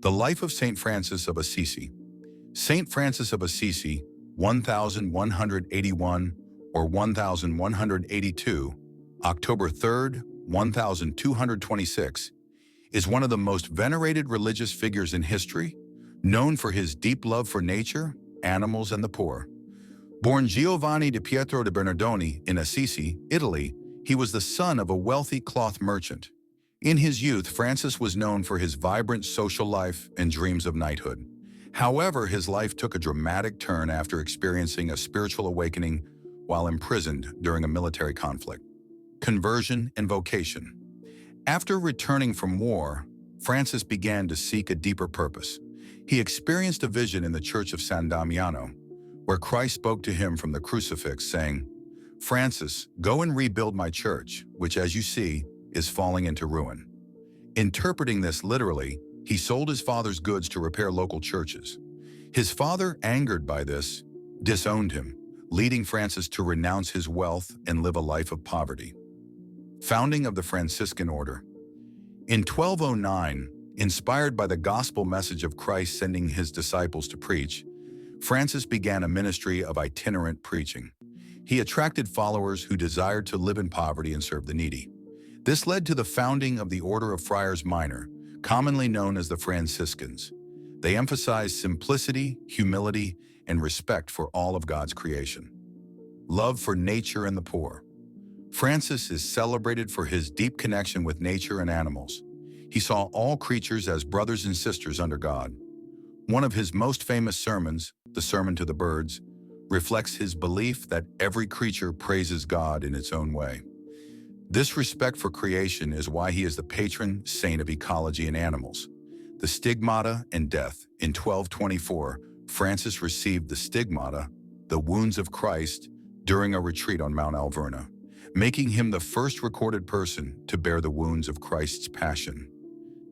The life of Saint Francis of Assisi. Saint Francis of Assisi, 1181 or 1182, October 3rd, 1226, is one of the most venerated religious figures in history, known for his deep love for nature, animals, and the poor. Born Giovanni di Pietro de Bernardoni in Assisi, Italy, he was the son of a wealthy cloth merchant. In his youth, Francis was known for his vibrant social life and dreams of knighthood. However, his life took a dramatic turn after experiencing a spiritual awakening while imprisoned during a military conflict. Conversion and vocation. After returning from war, Francis began to seek a deeper purpose. He experienced a vision in the Church of San Damiano, where Christ spoke to him from the crucifix, saying, "Francis, go and rebuild my church, which, as you see, is falling into ruin." Interpreting this literally, he sold his father's goods to repair local churches. His father, angered by this, disowned him, leading Francis to renounce his wealth and live a life of poverty. Founding of the Franciscan Order. In 1209, inspired by the gospel message of Christ sending his disciples to preach, Francis began a ministry of itinerant preaching. He attracted followers who desired to live in poverty and serve the needy. This led to the founding of the Order of Friars Minor, commonly known as the Franciscans. They emphasized simplicity, humility, and respect for all of God's creation. Love for nature and the poor. Francis is celebrated for his deep connection with nature and animals. He saw all creatures as brothers and sisters under God. One of his most famous sermons, the Sermon to the Birds, reflects his belief that every creature praises God in its own way. This respect for creation is why he is the patron saint of ecology and animals. The stigmata and death. In 1224, Francis received the stigmata, the wounds of Christ, during a retreat on Mount Alverna, making him the first recorded person to bear the wounds of Christ's passion.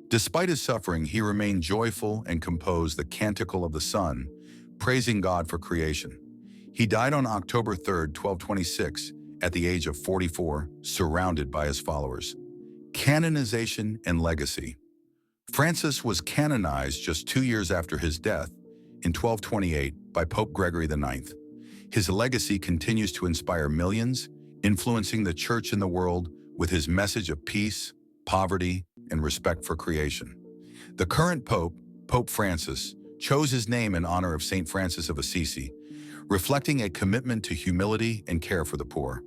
Despite his suffering, he remained joyful and composed the Canticle of the Sun, praising God for creation. He died on October 3rd, 1226, at the age of 44, surrounded by his followers. Canonization and legacy. Francis was canonized just 2 years after his death, in 1228, by Pope Gregory IX. His legacy continues to inspire millions, influencing the Church in the world with his message of peace, poverty, and respect for creation. The current Pope, Pope Francis, chose his name in honor of Saint Francis of Assisi, reflecting a commitment to humility and care for the poor.